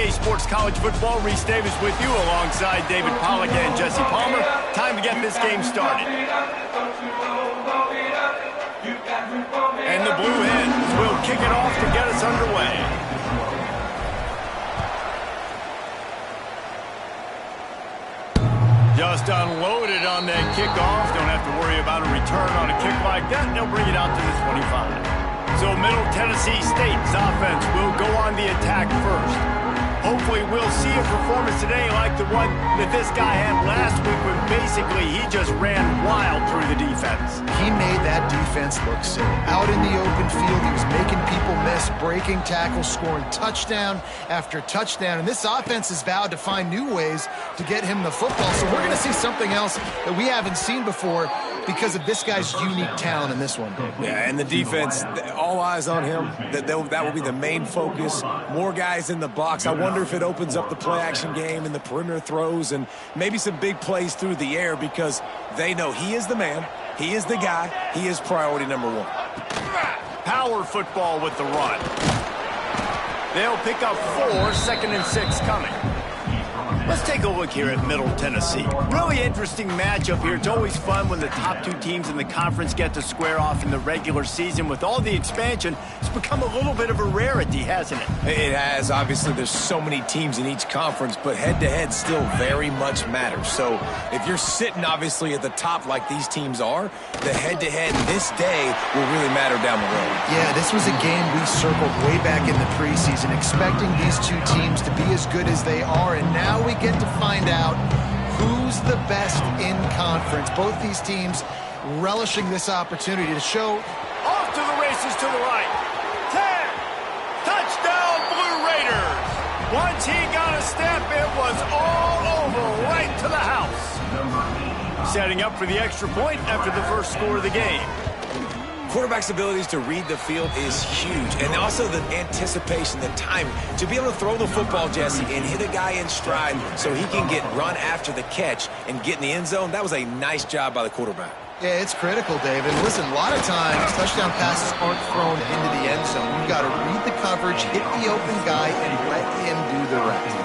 EA Sports College Football. Reese Davis with you alongside David Pollack and Jesse Palmer. Time to get this game started. And the Blue Hens will kick it off to get us underway. Just unloaded on that kickoff. Don't have to worry about a return on a kick like that. They'll bring it out to the 25. So Middle Tennessee State's offense will go on the attack first. Hopefully we'll see a performance today like the one that this guy had last week when basically he just ran wild through the defense. He made that defense look silly. Out in the open field, he was making people miss, breaking tackles, scoring touchdown after touchdown. And this offense has vowed to find new ways to get him the football. So we're going to see something else that we haven't seen before because of this guy's unique talent in this one. Yeah, and the defense, all eyes on him. That will be the main focus. More guys in the box. I wonder if it opens up the play-action game and the perimeter throws and maybe some big plays through the air because they know he is the man, he is the guy, he is priority number one. Power football with the run. They'll pick up 4, 2nd and 6 coming. Let's take a look here at Middle Tennessee. Really interesting matchup here. It's always fun when the top 2 teams in the conference get to square off in the regular season. With all the expansion, it's become a little bit of a rarity, hasn't it? It has. Obviously, there's so many teams in each conference, but head-to-head still very much matters. So if you're sitting, obviously, at the top like these teams are, the head-to-head this day will really matter down the road. Yeah, this was a game we circled way back in the preseason, expecting these 2 teams to be as good as they are, and now we get to find out who's the best in conference. Both these teams relishing this opportunity to show. Off to the races to the right. 10. Touchdown, Blue Raiders. Once he got a step, it was all over right to the house. Setting up for the extra point after the first score of the game. Quarterback's abilities to read the field is huge, and also the anticipation, the time to be able to throw the football, Jesse, and hit a guy in stride so he can get run after the catch and get in the end zone. That was a nice job by the quarterback. Yeah, it's critical, David. Listen, a lot of times touchdown passes aren't thrown into the end zone. You've got to read the coverage, hit the open guy, and let him do the rest.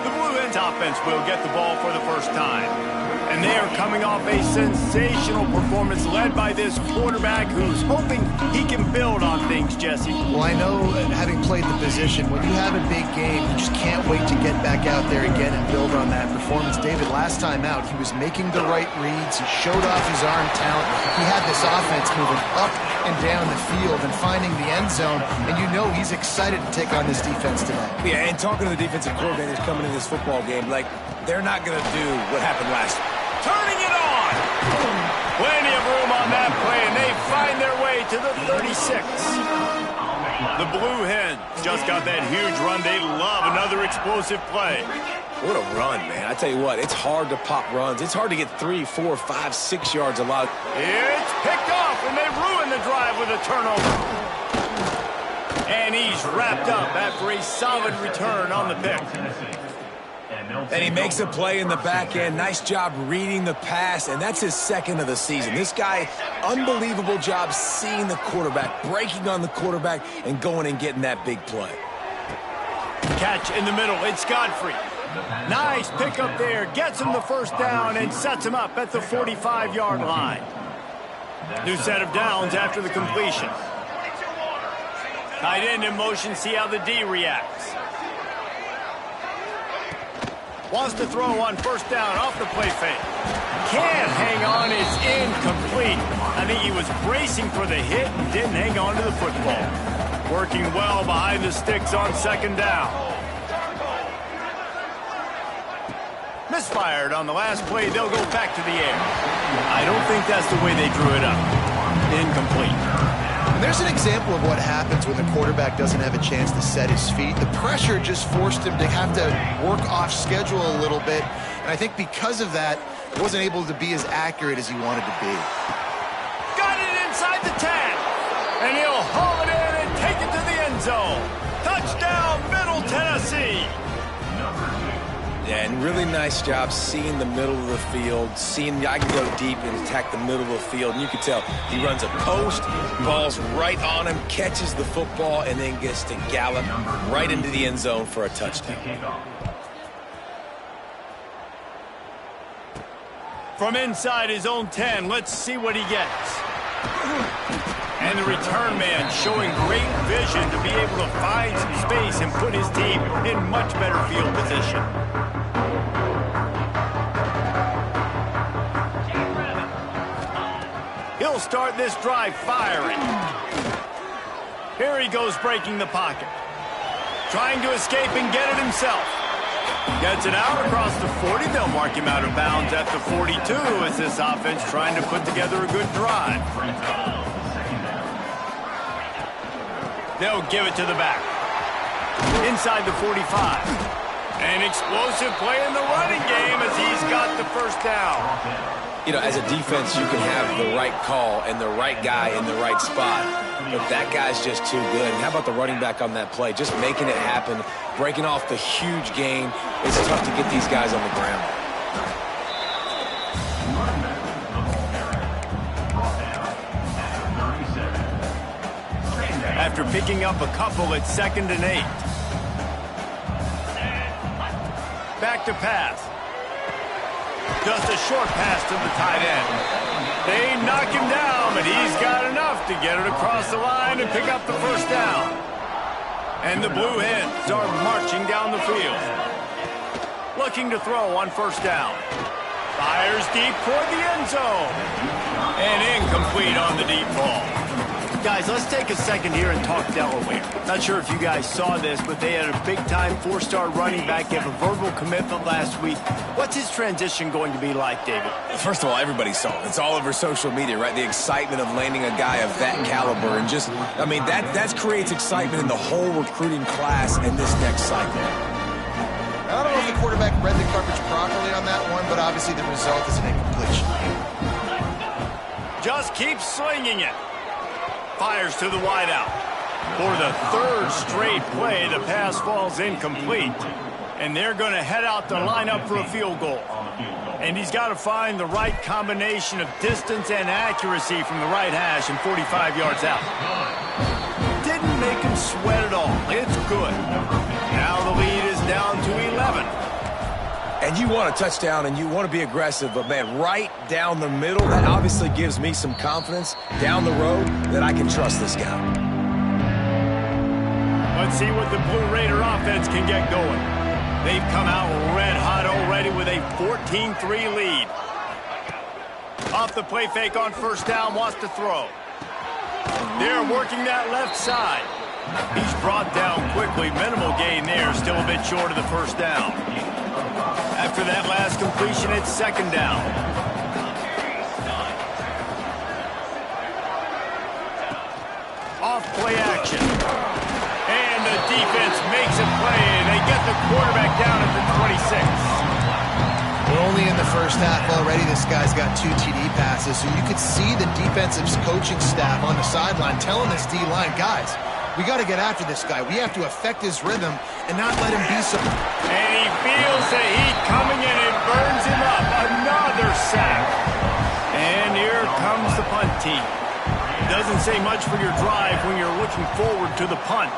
The Blue Hens offense will get the ball for the first time. And they are coming off a sensational performance led by this quarterback who's hoping he can build on things, Jesse. Well, I know, having played the position, when you have a big game, you just can't wait to get back out there again and build on that performance. David, last time out, he was making the right reads. He showed off his arm talent. He had this offense moving up and down the field and finding the end zone. And you know he's excited to take on this defense tonight. Yeah, and talking to the defensive coordinators coming in this football game, like, they're not going to do what happened last week. Turning it on. Plenty of room on that play, and they find their way to the 36. The Blue Hens just got that huge run. They love another explosive play. What a run, man. I tell you what, it's hard to pop runs. It's hard to get 3, 4, 5, 6 yards a lot. It's picked off, and they ruin the drive with a turnover. And he's wrapped up after a solid return on the pick. And he makes a play in the back end. Nice job reading the pass, and that's his 2nd of the season. This guy, unbelievable job seeing the quarterback, breaking on the quarterback, and going and getting that big play. Catch in the middle. It's Godfrey. Nice pickup there. Gets him the first down and sets him up at the 45-yard line. New set of downs after the completion. Tight end in motion. See how the D reacts. Wants to throw on first down off the play fake. Can't hang on. It's incomplete. I think he was bracing for the hit and didn't hang on to the football. Working well behind the sticks on 2nd down. Misfired on the last play. They'll go back to the air. I don't think that's the way they drew it up. Incomplete. And there's an example of what happens when the quarterback doesn't have a chance to set his feet. The pressure just forced him to have to work off schedule a little bit. And I think because of that, he wasn't able to be as accurate as he wanted to be. Got it inside the 10. And he'll haul it in and take it to the end zone. Touchdown, Middle Tennessee. Yeah, and really nice job seeing the middle of the field, seeing I can go deep and attack the middle of the field. And you can tell he runs a post, ball's right on him, catches the football, and then gets to gallop right into the end zone for a touchdown. From inside his own 10, let's see what he gets. And the return man showing great vision to be able to find some space and put his team in much better field position. He'll start this drive firing. Here he goes breaking the pocket. Trying to escape and get it himself. Gets it out across the 40. They'll mark him out of bounds at the 42 as this offense trying to put together a good drive. They'll give it to the back. Inside the 45. An explosive play in the running game as he's got the first down. You know, as a defense, you can have the right call and the right guy in the right spot. But that guy's just too good. And how about the running back on that play? Just making it happen, breaking off the huge gain. It's tough to get these guys on the ground. After picking up a couple, it's 2nd and 8. Back to pass. Just a short pass to the tight end. They knock him down, but he's got enough to get it across the line and pick up the first down. And the Blue Hens are marching down the field. Looking to throw on first down. Fires deep toward the end zone. And incomplete on the deep ball. Guys, let's take a second here and talk Delaware. Not sure if you guys saw this, but they had a big-time 4-star running back give a verbal commitment last week. What's his transition going to be like, David? First of all, everybody saw it. It's all over social media, right? The excitement of landing a guy of that caliber. And just, I mean, that creates excitement in the whole recruiting class in this next cycle. I don't know if the quarterback read the coverage properly on that one, but obviously the result is an incompletion. Just keep slinging it. Fires to the wideout. For the 3rd straight play, the pass falls incomplete. And they're going to head out to line up for a field goal. And he's got to find the right combination of distance and accuracy from the right hash and 45 yards out. Didn't make him sweat at all. It's good. Now the lead is down to 11. And you want a touchdown and you want to be aggressive, but man, right down the middle, that obviously gives me some confidence down the road that I can trust this guy. Let's see what the Blue Raider offense can get going. They've come out red hot already with a 14-3 lead. Off the play fake on first down, wants to throw. They're working that left side. He's brought down quickly. Minimal gain there, still a bit short of the first down. After that last completion, it's 2nd down. Off play action. And the defense makes a play. They get the quarterback down at the 26. We're only in the first half already. This guy's got 2 TD passes, so you could see the defensive coaching staff on the sideline telling this D-line, guys, we got to get after this guy. We have to affect his rhythm and not let him be so. And he feels the heat coming in. It burns him up. Another sack. And here comes the punt team. Doesn't say much for your drive when you're looking forward to the punt.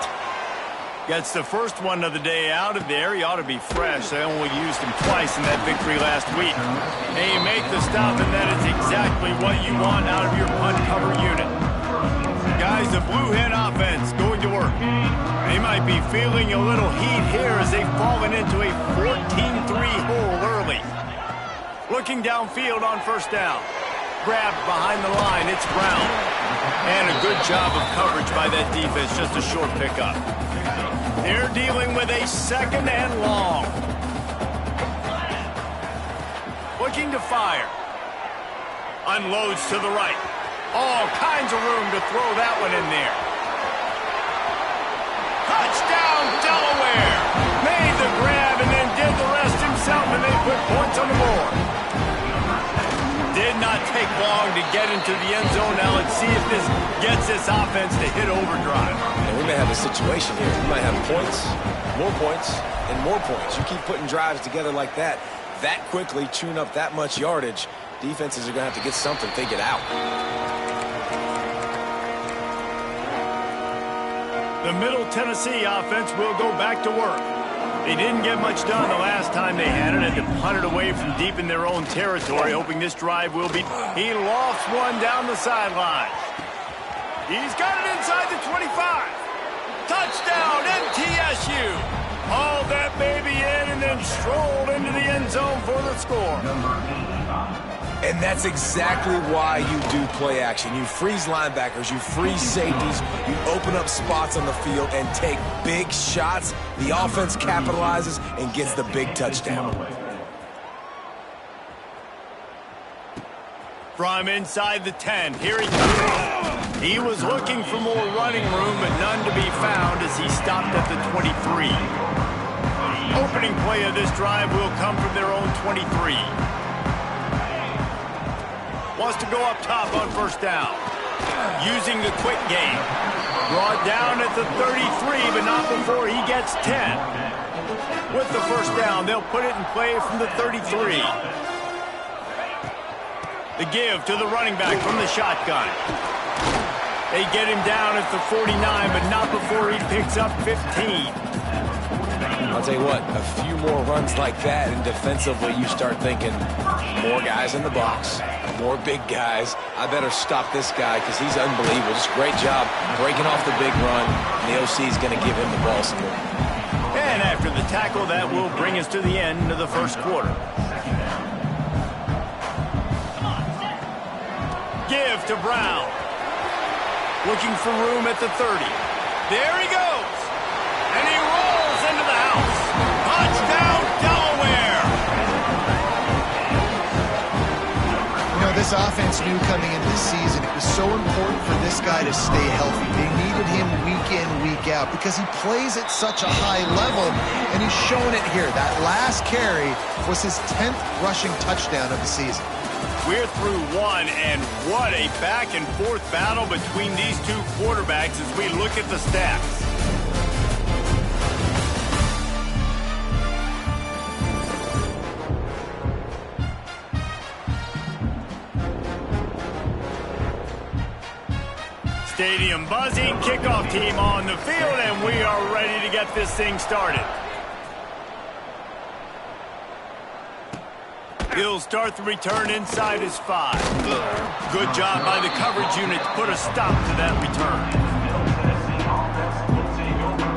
Gets the first one of the day out of there. He ought to be fresh. They only used him twice in that victory last week. And you make the stop, and that is exactly what you want out of your punt cover unit. Guys, the Blue Hen offense going to work. They might be feeling a little heat here as they've fallen into a 14-3 hole early. Looking downfield on first down. Grabbed behind the line, it's Brown. And a good job of coverage by that defense, just a short pickup. They're dealing with a 2nd and long. Looking to fire. Unloads to the right. All kinds of room to throw that one in there. Touchdown, Delaware! Made the grab and then did the rest himself, and they put points on the board. Did not take long to get into the end zone. Now let's see if this gets this offense to hit overdrive. And we may have a situation here. We might have points, and more points. You keep putting drives together like that quickly, chewing up that much yardage, defenses are going to have to get something figured out. The Middle Tennessee offense will go back to work. They didn't get much done the last time they had it, and to punt it away from deep in their own territory, hoping this drive will be... He lofts one down the sideline. He's got it inside the 25. Touchdown, MTSU. Hauled that baby in and then strolled into the end zone for the score. And that's exactly why you do play action. You freeze linebackers, you freeze safeties, you open up spots on the field and take big shots. The offense capitalizes and gets the big touchdown. From inside the 10, here he comes. He was looking for more running room, but none to be found as he stopped at the 23. Opening play of this drive will come from their own 23. Wants to go up top on first down. Using the quick game. Brought down at the 33, but not before he gets 10. With the first down, they'll put it in play from the 33. The give to the running back from the shotgun. They get him down at the 49, but not before he picks up 15. I'll tell you what, a few more runs like that, and defensively you start thinking, more guys in the box, more big guys. I better stop this guy because he's unbelievable. Just great job breaking off the big run, and the OC is going to give him the ball some more. And after the tackle, that will bring us to the end of the first quarter. Give to Brown. Looking for room at the 30. There he goes. And he rolls into the house. Touchdown, Delaware. You know, this offense knew coming into the season it was so important for this guy to stay healthy. They needed him week in, week out because he plays at such a high level, and he's shown it here. That last carry was his 10th rushing touchdown of the season. We're through one, and what a back-and-forth battle between these two quarterbacks as we look at the stats. Stadium buzzing, kickoff team on the field, and we are ready to get this thing started. He'll start the return inside his 5. Good job by the coverage unit to put a stop to that return.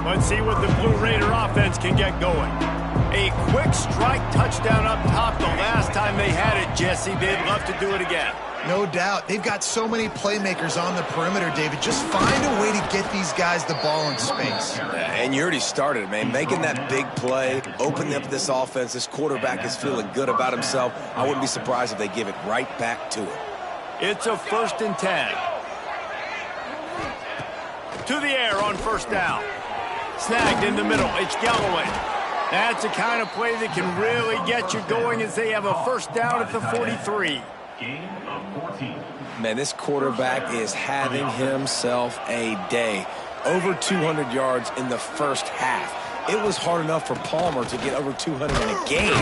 Let's see what the Blue Raider offense can get going. A quick strike touchdown up top the last time they had it, Jesse. They'd love to do it again. No doubt. They've got so many playmakers on the perimeter, David. Just find a way to get these guys the ball in space. And you already started, man. Making that big play, opening up this offense. This quarterback is feeling good about himself. I wouldn't be surprised if they give it right back to him. It's a 1st and 10. To the air on first down. Snagged in the middle. It's Galloway. That's the kind of play that can really get you going as they have a first down at the 43. Man, this quarterback is having himself a day. Over 200 yards in the first half. It was hard enough for Palmer to get over 200 in a game,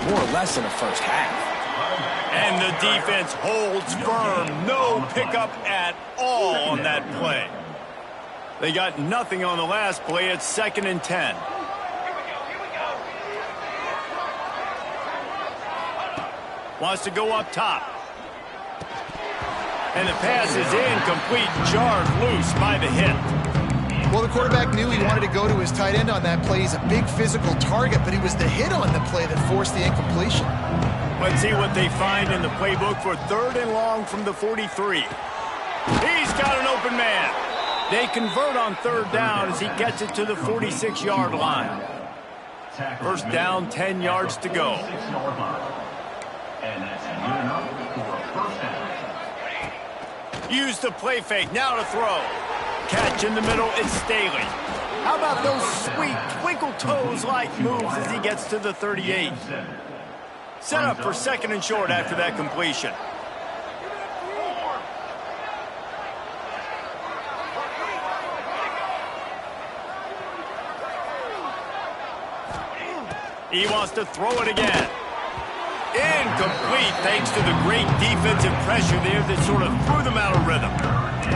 more or less in the first half. And the defense holds firm. No pickup at all on that play. They got nothing on the last play. It's 2nd and 10. Wants to go up top. And the pass is incomplete, jarred loose by the hit. Well, the quarterback knew he wanted to go to his tight end on that play. He's a big physical target, but it was the hit on the play that forced the incompletion. Let's see what they find in the playbook for 3rd and long from the 43. He's got an open man. They convert on 3rd down as he gets it to the 46-yard line. First down, 10 yards to go. Use the play fake, now to throw. Catch in the middle, it's Staley. How about those sweet twinkle toes-like moves as he gets to the 38? Set up for 2nd and short after that completion. He wants to throw it again. Incomplete thanks to the great defensive pressure there that sort of threw them out of rhythm.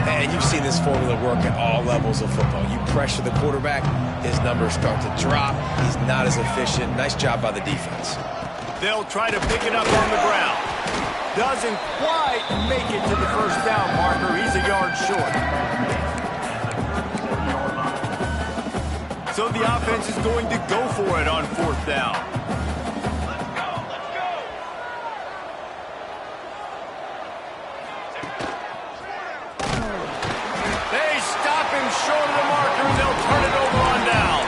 And you've seen this formula work at all levels of football. You pressure the quarterback, his numbers start to drop. He's not as efficient. Nice job by the defense. They'll try to pick it up on the ground. Doesn't quite make it to the first down marker. He's a yard short. So the offense is going to go for it on fourth down. They stop him short of the marker, and they'll turn it over on down.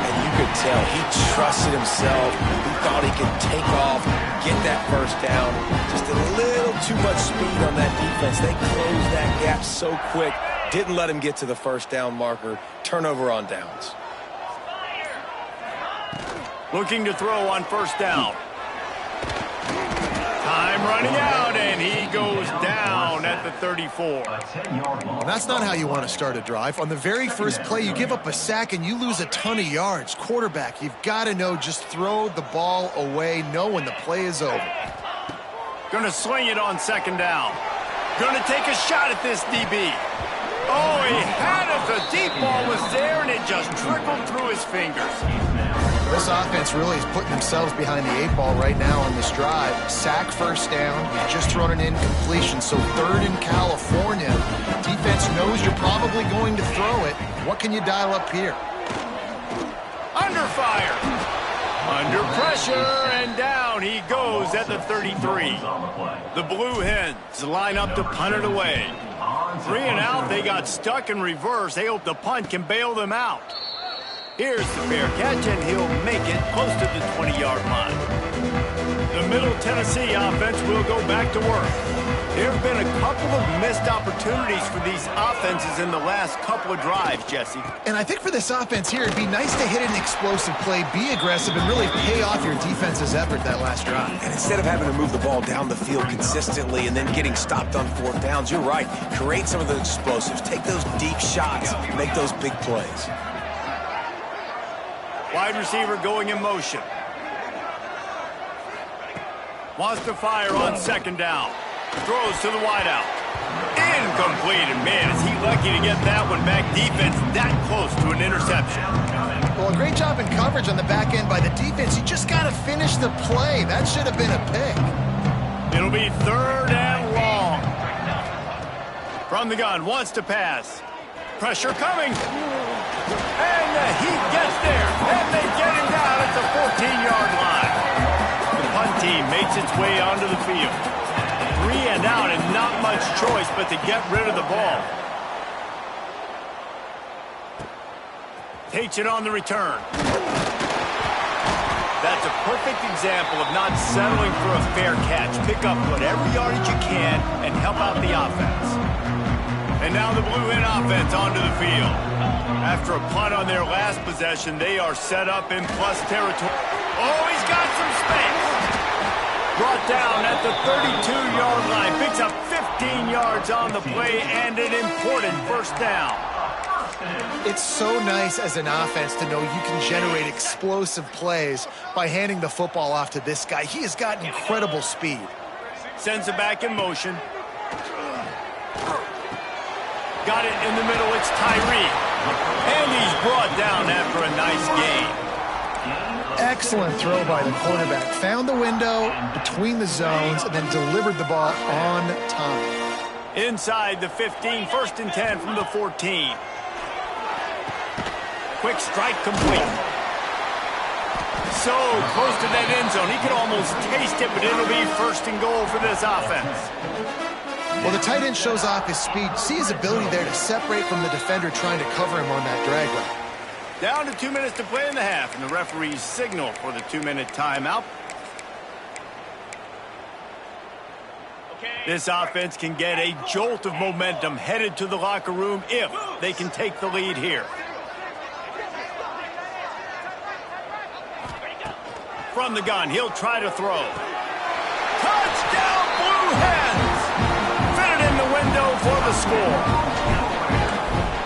And you could tell he trusted himself. He thought he could take off, get that first down. Just a little too much speed on that defense. They closed that gap so quick. Didn't let him get to the first down marker. Turnover on downs. Looking to throw on first down. Time running out, and he goes down at the 34. Well, that's not how you want to start a drive. On the very first play, you give up a sack and you lose a ton of yards. Quarterback, you've got to know, just throw the ball away, know when the play is over. Going to swing it on second down. Going to take a shot at this DB. Oh, he had it. The deep ball was there, and it just trickled through his fingers. This offense really is putting themselves behind the 8-ball right now on this drive. Sack first down. You've just thrown an incompletion, so third in California. Defense knows you're probably going to throw it. What can you dial up here? Under fire. Under pressure, and down he goes at the 33. The Blue Hens line up to punt it away. 3 and out, they got stuck in reverse. They hope the punt can bail them out. Here's the fair catch, and he'll make it close to the 20-yard line. The Middle Tennessee offense will go back to work. There have been a couple of missed opportunities for these offenses in the last couple of drives, Jesse. And I think for this offense here, it'd be nice to hit an explosive play, be aggressive, and really pay off your defense's effort that last drive. And instead of having to move the ball down the field consistently and then getting stopped on fourth downs, you're right. Create some of those explosives. Take those deep shots. Make those big plays. Wide receiver going in motion. Wants to fire on second down. Throws to the wideout. Incomplete. And man, is he lucky to get that one back. Defense that close to an interception. Well, a great job in coverage on the back end by the defense. You just got to finish the play. That should have been a pick. It'll be third and long. From the gun, wants to pass. Pressure coming. And he gets there. And they get him down at the 14-yard line. The punt team makes its way onto the field. 3 and out, and not much choice but to get rid of the ball. Takes it on the return. That's a perfect example of not settling for a fair catch. Pick up whatever yardage you can and help out the offense. And now the Blue Hen offense onto the field. After a punt on their last possession, they are set up in plus territory. Oh, he's got some space. Brought down at the 32-yard line. Picks up 15 yards on the play and an important first down. It's so nice as an offense to know you can generate explosive plays by handing the football off to this guy. He has got incredible speed. Sends it back in motion. Got it in the middle. It's Tyree. And he's brought down after a nice gain. Excellent throw by the quarterback. Found the window between the zones and then delivered the ball on time. Inside the 15, first and 10 from the 14. Quick strike complete. So close to that end zone. He could almost taste it, but it'll be first and goal for this offense. Well, the tight end shows off his speed. See his ability there to separate from the defender trying to cover him on that drag route. Down to 2 minutes to play in the half, and the referees signal for the 2-minute timeout. This offense can get a jolt of momentum headed to the locker room if they can take the lead here. From the gun, he'll try to throw. Touchdown, Blue Hens! Fitted in the window for the score.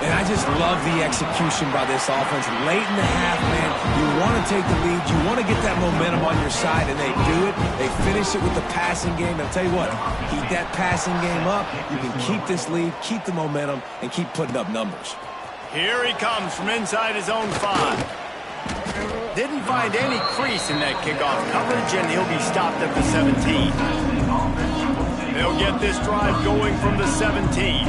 And I just love the execution by this offense. Late in the half, man, you want to take the lead. You want to get that momentum on your side, and they do it. They finish it with the passing game. I'll tell you what, keep that passing game up. You can keep this lead, keep the momentum, and keep putting up numbers. Here he comes from inside his own 5. Didn't find any crease in that kickoff coverage, and he'll be stopped at the 17. They'll get this drive going from the 17.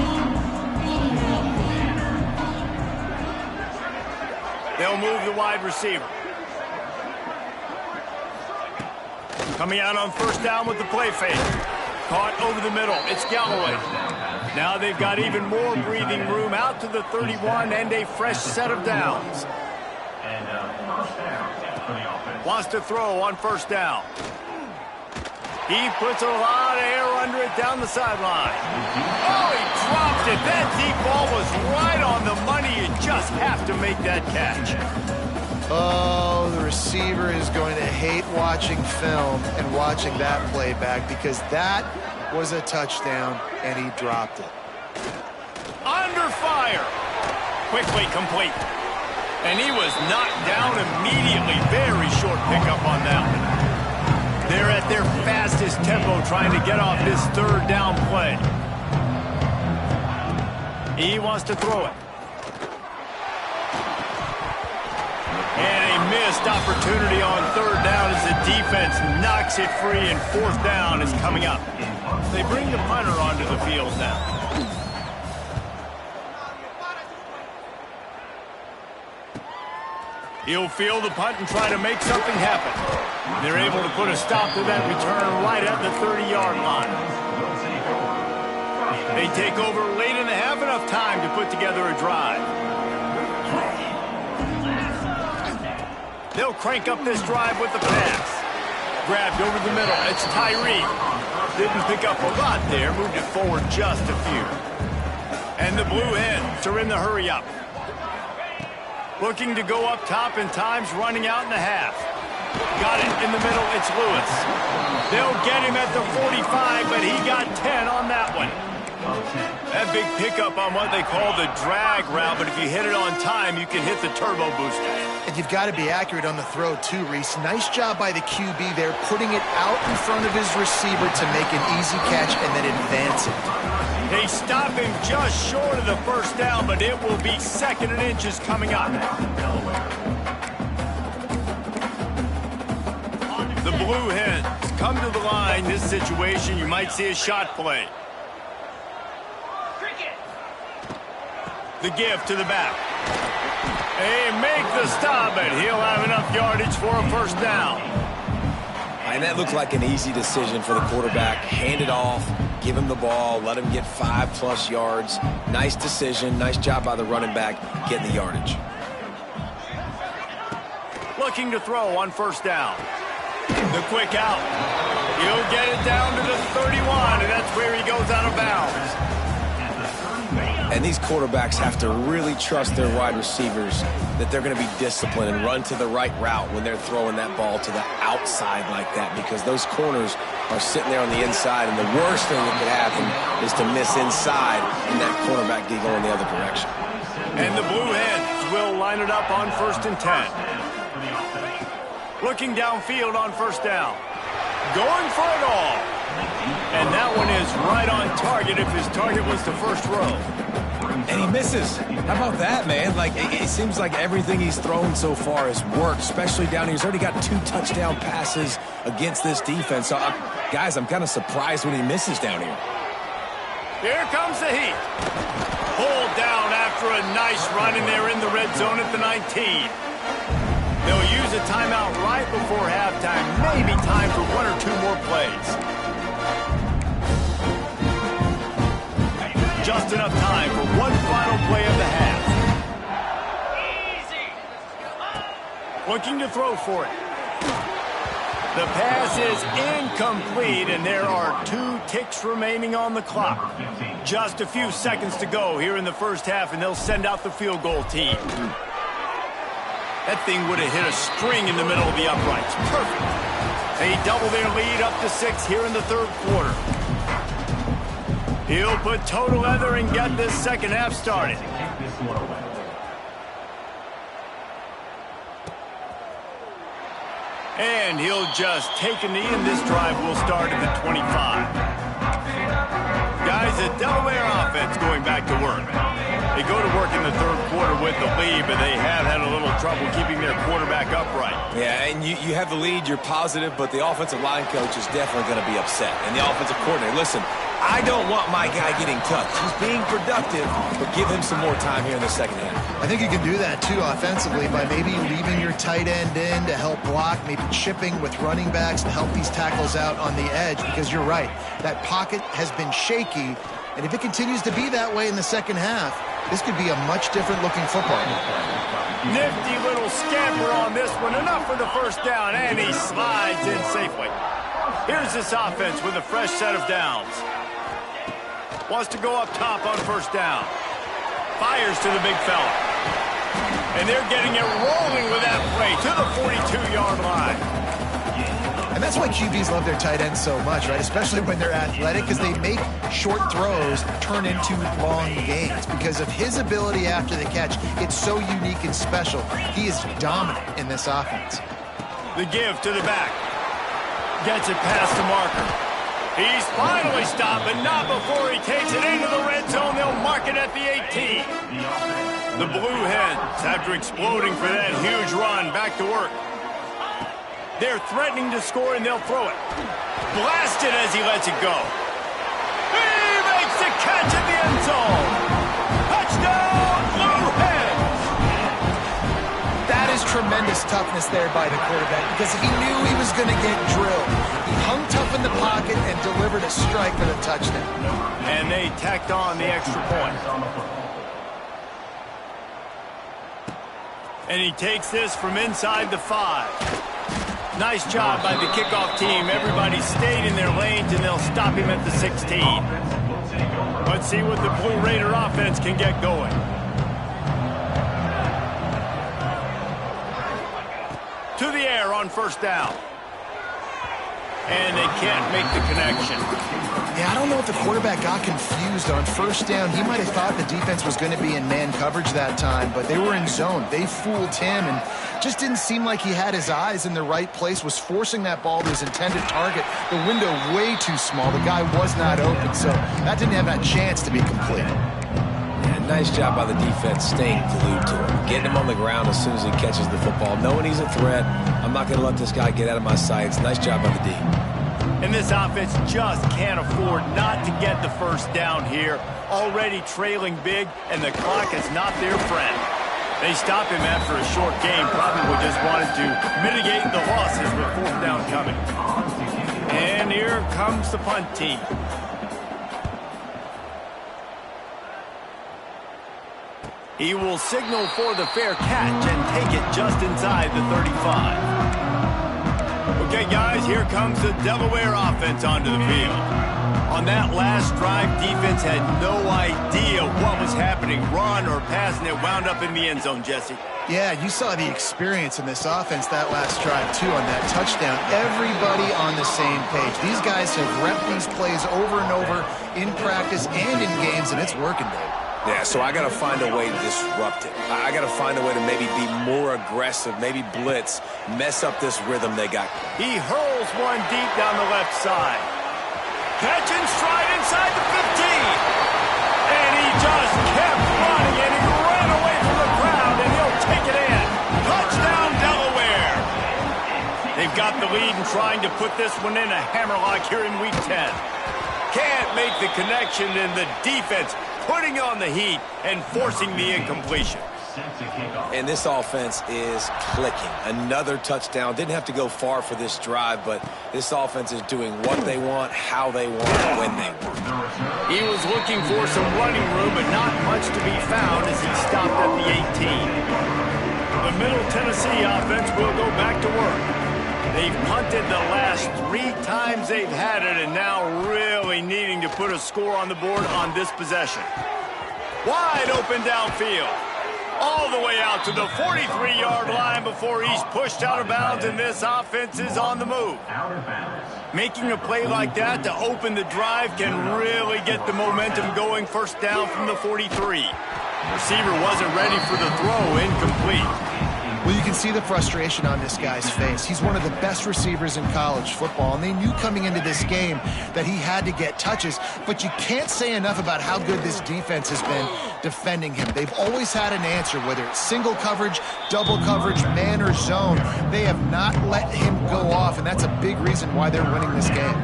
They'll move the wide receiver. Coming out on first down with the play fake. Caught over the middle. It's Galloway. Now they've got even more breathing room out to the 31 and a fresh set of downs. Wants to throw on first down. He puts a lot of air under it down the sideline. Oh, he dropped it. That deep ball was right on the money. You just have to make that catch. Oh, the receiver is going to hate watching film and watching that play back because that was a touchdown, and he dropped it. Under fire. Quickly complete. And he was knocked down immediately. Very short pickup on that one. They're at their fastest tempo trying to get off this third down play. He wants to throw it. And a missed opportunity on third down as the defense knocks it free, and fourth down is coming up. They bring the punter onto the field now. He'll field the punt and try to make something happen. They're able to put a stop to that return right at the 30-yard line. They take over late in the half, enough time to put together a drive. They'll crank up this drive with the pass. Grabbed over the middle. It's Tyree. Didn't pick up a lot there. Moved it forward just a few. And the Blue Hens are in the hurry-up. Looking to go up top, and time's running out in the half. Got it in the middle. It's Lewis. They'll get him at the 45, but he got 10 on that one. That big pickup on what they call the drag route, but if you hit it on time, you can hit the turbo booster. And you've got to be accurate on the throw, too, Reese. Nice job by the QB there, putting it out in front of his receiver to make an easy catch and then advance it. They stop him just short of the first down, but it will be second and inches coming up. The Blue Hens come to the line. This situation, you might see a shot play. The give to the back. They make the stop, and he'll have enough yardage for a first down. And that looked like an easy decision for the quarterback. Hand it off, give him the ball, let him get 5+ yards. Nice decision. Nice job by the running back getting the yardage. Looking to throw on first down. The quick out. He'll get it down to the 31, and that's where he goes out of bounds. And these quarterbacks have to really trust their wide receivers that they're going to be disciplined and run to the right route when they're throwing that ball to the outside like that, because those corners are sitting there on the inside, and the worst thing that could happen is to miss inside and that cornerback get going the other direction. And the Blue Hens will line it up on 1st and 10. Looking downfield on first down. Going for it all. And that one is right on target if his target was the first row. And he misses. How about that, man? Like, it seems like everything he's thrown so far has worked, especially down here. He's already got 2 touchdown passes against this defense. So, guys, I'm kind of surprised when he misses down here. Here comes the heat. Pulled down after a nice run, and they're in the red zone at the 19. They'll use a timeout right before halftime. Maybe time for 1 or 2 more plays. Just enough time for one final play of the half. Looking to throw for it. The pass is incomplete, and there are 2 ticks remaining on the clock. Just a few seconds to go here in the first half, and they'll send out the field goal team. That thing would have hit a string in the middle of the uprights. Perfect. They double their lead up to 6 here in the third quarter. He'll put total leather and get this second half started. And he'll just take a knee, and this drive will start at the 25. Guys, the Delaware offense going back to work. They go to work in the third quarter with the lead, but they have had a little trouble keeping their quarterback upright. Yeah, and you have the lead, you're positive, but the offensive line coach is definitely going to be upset. And the offensive coordinator, listen, I don't want my guy getting touched. He's being productive, but give him some more time here in the second half. I think you can do that, too, offensively, by maybe leaving your tight end in to help block, maybe chipping with running backs to help these tackles out on the edge, because you're right. That pocket has been shaky, and if it continues to be that way in the second half, this could be a much different-looking football. Nifty little scamper on this one. Enough for the first down, and he slides in safely. Here's this offense with a fresh set of downs. Wants to go up top on first down. Fires to the big fella. And they're getting it rolling with that play to the 42-yard line. And that's why QBs love their tight ends so much, right? Especially when they're athletic, because they make short throws turn into long gains. Because of his ability after the catch, it's so unique and special. He is dominant in this offense. The give to the back. Gets it past the marker. He's finally stopped, but not before he takes it into the red zone. They'll mark it at the 18. The Blue Hens, after exploding for that huge run, back to work. They're threatening to score, and they'll throw it. Blasted as he lets it go. He makes the catch in the end zone. Touchdown, Blue Hens! That is tremendous toughness there by the quarterback, because he knew he was going to get drilled. He hung tough in the pocket and delivered a strike for the touchdown. And they tacked on the extra point. And he takes this from inside the 5. Nice job by the kickoff team. Everybody stayed in their lanes, and they'll stop him at the 16. Let's see what the Blue Raider offense can get going. To the air on first down. And they can't make the connection. Yeah, I don't know if the quarterback got confused on first down. He might have thought the defense was going to be in man coverage that time, but they were in zone. They fooled him and just didn't seem like he had his eyes in the right place, was forcing that ball to his intended target. The window way too small. The guy was not open, so that didn't have that chance to be complete. Yeah, nice job by the defense staying glued to him, getting him on the ground as soon as he catches the football, knowing he's a threat. I'm not going to let this guy get out of my sights. Nice job by the D. And this offense just can't afford not to get the first down here. Already trailing big, and the clock is not their friend. They stop him after a short game, probably just wanted to mitigate the losses with fourth down coming. And here comes the punt team. He will signal for the fair catch and take it just inside the 35. Okay, guys, here comes the Delaware offense onto the field. On that last drive, defense had no idea what was happening, run or pass, and it wound up in the end zone, Jesse. Yeah, you saw the experience in this offense that last drive, too, on that touchdown. Everybody on the same page. These guys have repped these plays over and over in practice and in games, and it's working, Dave. Yeah, so I got to find a way to disrupt it. I got to find a way to maybe be more aggressive, maybe blitz, mess up this rhythm they got. He hurls one deep down the left side. Catch and stride inside the 15. And he just kept running, and he ran away from the crowd, and he'll take it in. Touchdown, Delaware. They've got the lead and trying to put this one in a hammerlock here in Week 10. Can't make the connection, and the defense putting on the heat and forcing the incompletion. And this offense is clicking. Another touchdown. Didn't have to go far for this drive, but this offense is doing what they want, how they want, when they want. He was looking for some running room, but not much to be found as he stopped at the 18. The Middle Tennessee offense will go back to work. They've punted the last 3 times they've had it, and now really needing to put a score on the board on this possession. Wide open downfield. All the way out to the 43-yard line before he's pushed out of bounds, and this offense is on the move. Making a play like that to open the drive can really get the momentum going. First down from the 43. Receiver wasn't ready for the throw, incomplete. Well, you can see the frustration on this guy's face. He's one of the best receivers in college football, and they knew coming into this game that he had to get touches, but you can't say enough about how good this defense has been defending him. They've always had an answer, whether it's single coverage, double coverage, man or zone. They have not let him go off, and that's a big reason why they're winning this game.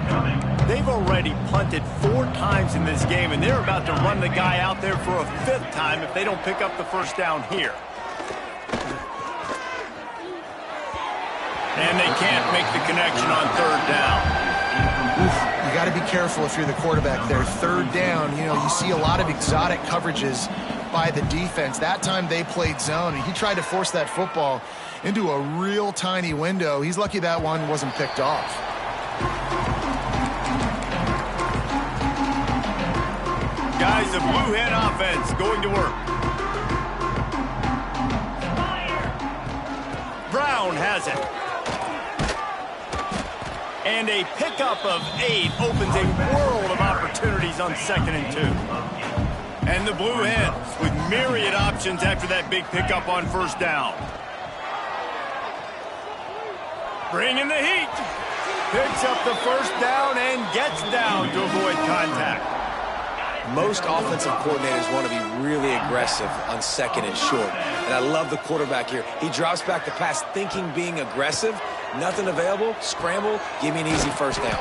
They've already punted 4 times in this game, and they're about to run the guy out there for a 5th time if they don't pick up the first down here. And they can't make the connection on 3rd down. Oof, you got to be careful if you're the quarterback there. 3rd down, you know, you see a lot of exotic coverages by the defense. That time they played zone, and he tried to force that football into a real tiny window. He's lucky that one wasn't picked off. Guys, the blue hen offense going to work. Brown has it. And a pickup of 8 opens a world of opportunities on 2nd and 2. And the Blue Hens with myriad options after that big pickup on 1st down. Bringing the heat. Picks up the 1st down and gets down to avoid contact. Most offensive coordinators want to be really aggressive on 2nd and short. And I love the quarterback here. He drops back the pass thinking being aggressive. Nothing available, scramble, give me an easy 1st down.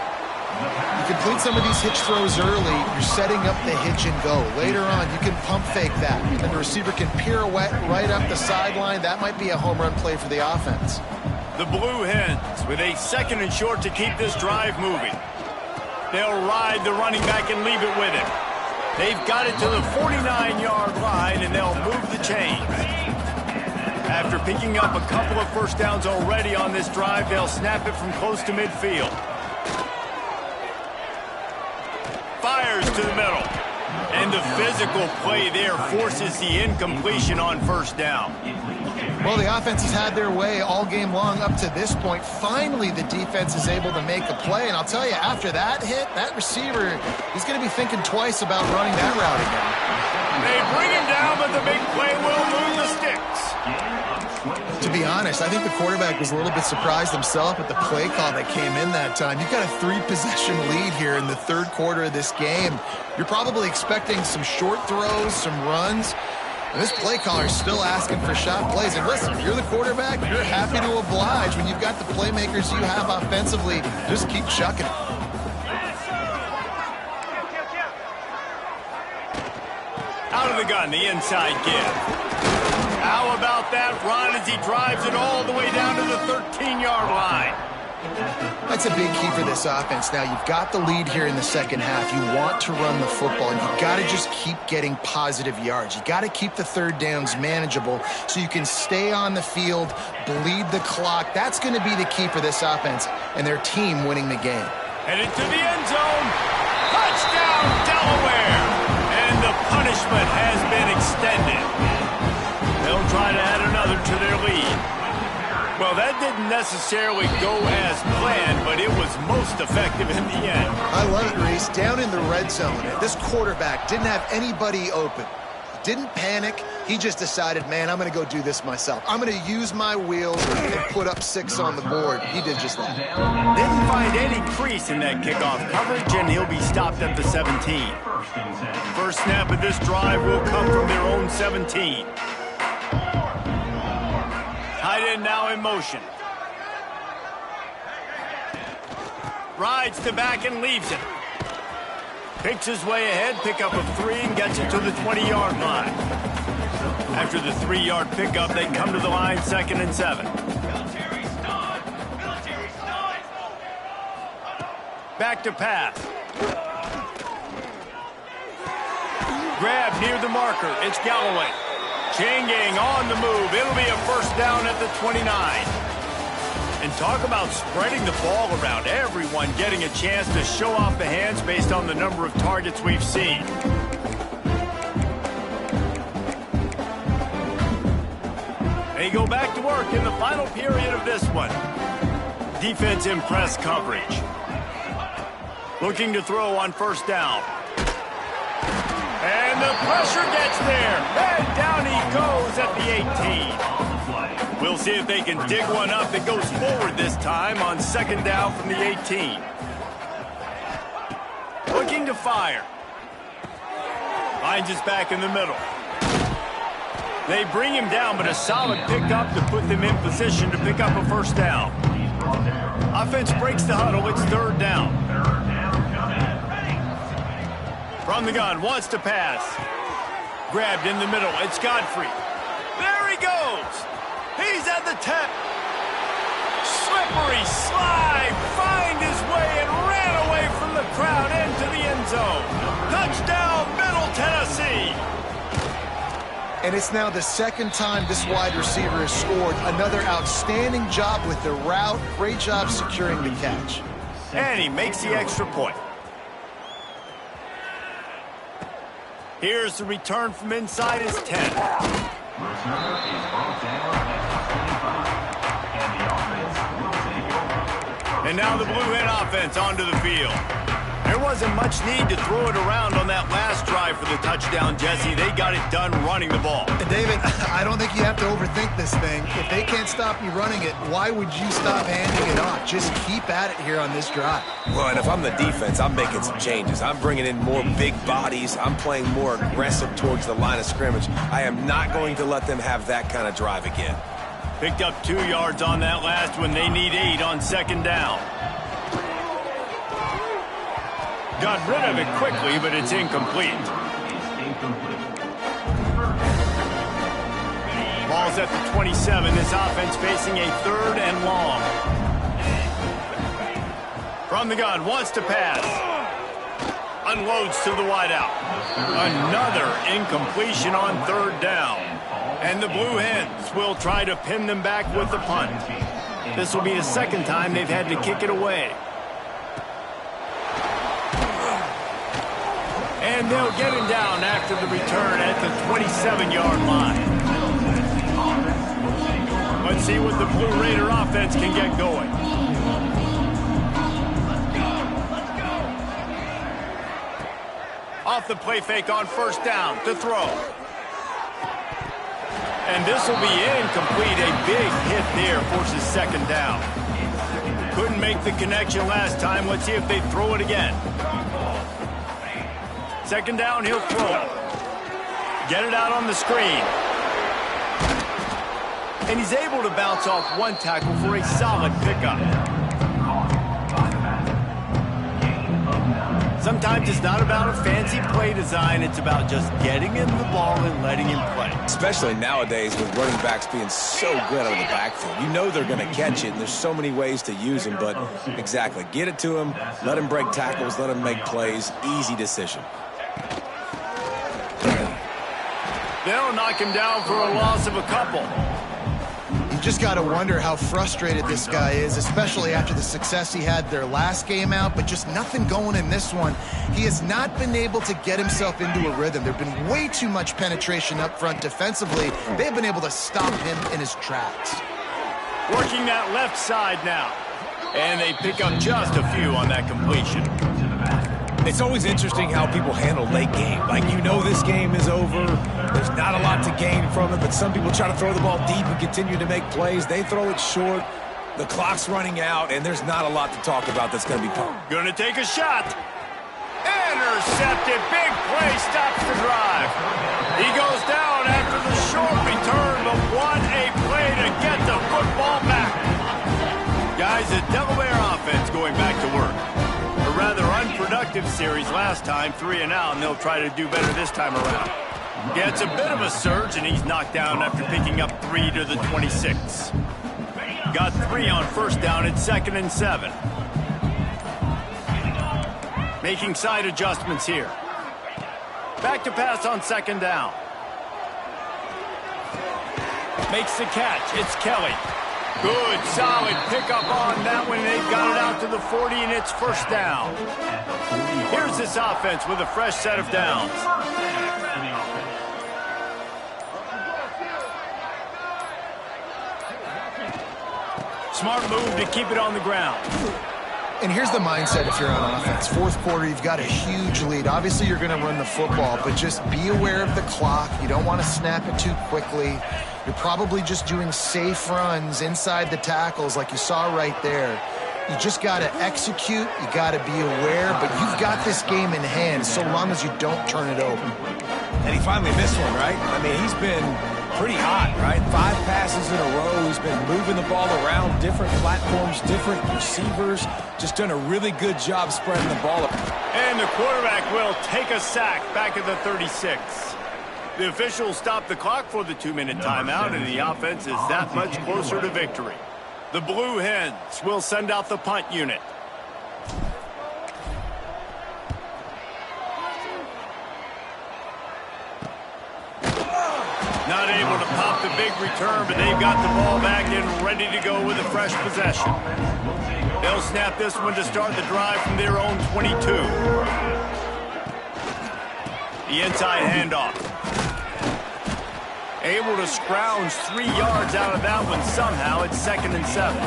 You complete some of these hitch throws early, you're setting up the hitch and go. Later on, you can pump fake that, and the receiver can pirouette right up the sideline. That might be a home run play for the offense. The Blue Hens with a 2nd and short to keep this drive moving. They'll ride the running back and leave it with him. They've got it to the 49-yard line, and they'll move the chains. After picking up a couple of 1st downs already on this drive, they'll snap it from close to midfield. Fires to the middle. And the physical play there forces the incompletion on 1st down. Well, the offense has had their way all game long up to this point. Finally, the defense is able to make a play. And I'll tell you, after that hit, that receiver, he's going to be thinking twice about running that route again. They bring him down, but the big play will move the sticks. To be honest, I think the quarterback was a little bit surprised himself at the play call that came in that time. You've got a 3-possession lead here in the 3rd quarter of this game. You're probably expecting some short throws, some runs. And this play caller is still asking for shot plays. And listen, if you're the quarterback, you're happy to oblige. When you've got the playmakers you have offensively, just keep chucking it. Out of the gun, the inside give. How about that run as he drives it all the way down to the 13-yard line? That's a big key for this offense. Now, you've got the lead here in the 2nd half. You want to run the football, and you've got to just keep getting positive yards. You got to keep the 3rd downs manageable so you can stay on the field, bleed the clock. That's going to be the key for this offense and their team winning the game. Headed to the end zone. Touchdown, Delaware! And the punishment has been extended. They'll try to add another to their lead. Well, that didn't necessarily go as planned, but it was most effective in the end. I love it, Reese. Down in the red zone, this quarterback didn't have anybody open. Didn't panic. He just decided, man, I'm going to go do this myself. I'm going to use my wheels and put up 6 on the board. He did just that. Didn't find any crease in that kickoff coverage, and he'll be stopped at the 17. First snap of this drive will come from their own 17. Tight end now in motion. Rides to back and leaves it. Picks his way ahead, pickup of 3, and gets it to the 20-yard line. After the 3-yard pickup, they come to the line 2nd and 7. Back to pass. Grab near the marker. It's Galloway. Chain gang on the move. It'll be a 1st down at the 29. And talk about spreading the ball around. Everyone getting a chance to show off the hands based on the number of targets we've seen. They go back to work in the final period of this one. Defense in press coverage. Looking to throw on 1st down. And the pressure gets there. And he goes at the 18. We'll see if they can dig one up that goes forward this time on second down from the 18. Looking to fire. Finds his back in the middle. They bring him down, but a solid pickup to put them in position to pick up a first down. Offense breaks the huddle. It's third down. From the gun, wants to pass. Grabbed in the middle. It's Godfrey. There he goes. He's at the 10. Slippery slide. Find his way and ran away from the crowd into the end zone. Touchdown, Middle Tennessee. And it's now the second time this wide receiver has scored. Another outstanding job with the route. Great job securing the catch. And he makes the extra point. Here's the return from inside his 10. And now the Blue Hen offense onto the field. There wasn't much need to throw it around on that last drive for the touchdown, Jesse. They got it done running the ball. And David, I don't think you have to overthink this thing. If they can't stop you running it, why would you stop handing it off? Just keep at it here on this drive. Well, and if I'm the defense, I'm making some changes. I'm bringing in more big bodies. I'm playing more aggressive towards the line of scrimmage. I am not going to let them have that kind of drive again. Picked up 2 yards on that last one. They need 8 on second down. Got rid of it quickly, but it's incomplete. Ball's at the 27. This offense facing a third and long. From the gun, wants to pass. Unloads to the wideout. Another incompletion on third down. And the Blue Hens will try to pin them back with the punt. This will be the second time they've had to kick it away. And they'll get him down after the return at the 27-yard line. Let's see what the Blue Raider offense can get going. Off the play fake on first down to throw. And this will be incomplete. A big hit there forces second down. Couldn't make the connection last time. Let's see if they throw it again. Second down, he'll throw it. Get it out on the screen. And he's able to bounce off one tackle for a solid pickup. Sometimes it's not about a fancy play design. It's about just getting him the ball and letting him play. Especially nowadays with running backs being so good out of the backfield. You know they're going to catch it, and there's so many ways to use them. But exactly, get it to him, let him break tackles, let him make plays. Easy decision. They'll knock him down for a loss of a couple. You just got to wonder how frustrated this guy is, especially after the success he had their last game out, but just nothing going in this one. He has not been able to get himself into a rhythm. There have been way too much penetration up front defensively. They've been able to stop him in his tracks. Working that left side now. And they pick up just a few on that completion. It's always interesting how people handle late game. Like, you know this game is over. There's not a lot to gain from it, but some people try to throw the ball deep and continue to make plays. They throw it short. The clock's running out, and there's not a lot to talk about that's going to be pumped. Going to take a shot. Intercepted. Big play. Stops the drive. He goes down after the short return, but what a play to get the football back. Guys, the Delaware offense going back to work. A rather unproductive series last time, 3 and out, and they'll try to do better this time around. Yeah, it's a bit of a surge, and he's knocked down after picking up 3 to the 26. Got 3 on first down at 2nd and 7. Making side adjustments here. Back to pass on second down. Makes the catch. It's Kelly. Good, solid pickup on that one. They've got it out to the 40, and it's first down. Here's this offense with a fresh set of downs. Smart move to keep it on the ground. And here's the mindset if you're on offense. Fourth quarter, you've got a huge lead. Obviously, you're going to run the football, but just be aware of the clock. You don't want to snap it too quickly. You're probably just doing safe runs inside the tackles like you saw right there. You just got to execute. You got to be aware, but you've got this game in hand so long as you don't turn it over. And he finally missed one, right? I mean, he's been pretty hot, right? 5 passes in a row. He's been moving the ball around different platforms, different receivers. Just done a really good job spreading the ball. And the quarterback will take a sack back at the 36. The officials stop the clock for the 2-minute timeout, and the offense is that much closer to victory. The Blue Hens will send out the punt unit. Not able to pop the big return, but they've got the ball back and ready to go with a fresh possession. They'll snap this one to start the drive from their own 22. The inside handoff. Able to scrounge 3 yards out of that one somehow. It's 2nd and 7.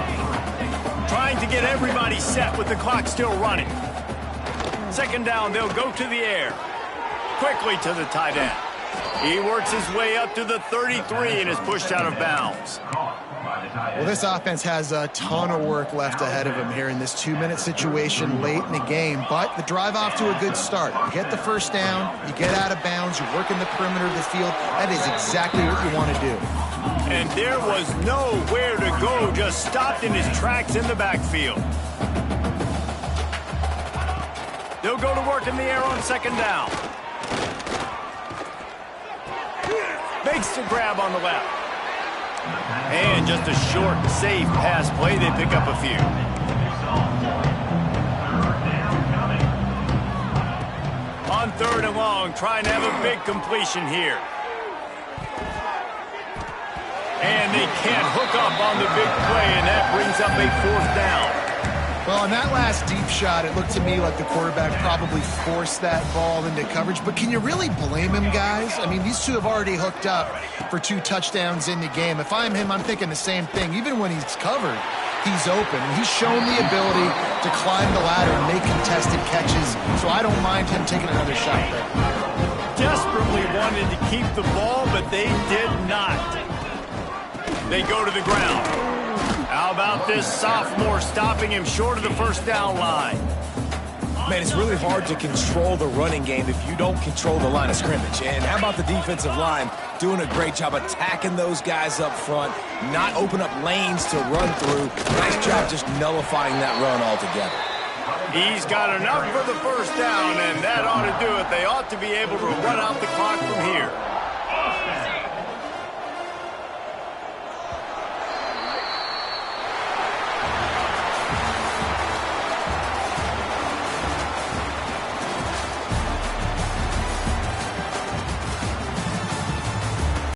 Trying to get everybody set with the clock still running. 2nd down, they'll go to the air. Quickly to the tight end. He works his way up to the 33 and is pushed out of bounds. Well, this offense has a ton of work left ahead of them here in this 2-minute situation late in the game, but the drive off to a good start. You get the first down, you get out of bounds, you work in the perimeter of the field. That is exactly what you want to do. And there was nowhere to go, just stopped in his tracks in the backfield. They'll go to work in the air on 2nd down. Makes the grab on the left. And just a short, safe pass play. They pick up a few. On 3rd and long, trying to have a big completion here. And they can't hook up on the big play, and that brings up a 4th down. Well, on that last deep shot, it looked to me like the quarterback probably forced that ball into coverage. But can you really blame him, guys? I mean, these two have already hooked up for 2 touchdowns in the game. If I'm him, I'm thinking the same thing. Even when he's covered, he's open. And he's shown the ability to climb the ladder and make contested catches. So I don't mind him taking another shot there. Desperately wanted to keep the ball, but they did not. They go to the ground. How about this sophomore stopping him short of the 1st down line? Man, it's really hard to control the running game if you don't control the line of scrimmage. And how about the defensive line doing a great job attacking those guys up front, not open up lanes to run through. Nice job just nullifying that run altogether. He's got enough for the 1st down, and that ought to do it. They ought to be able to run out the clock from here.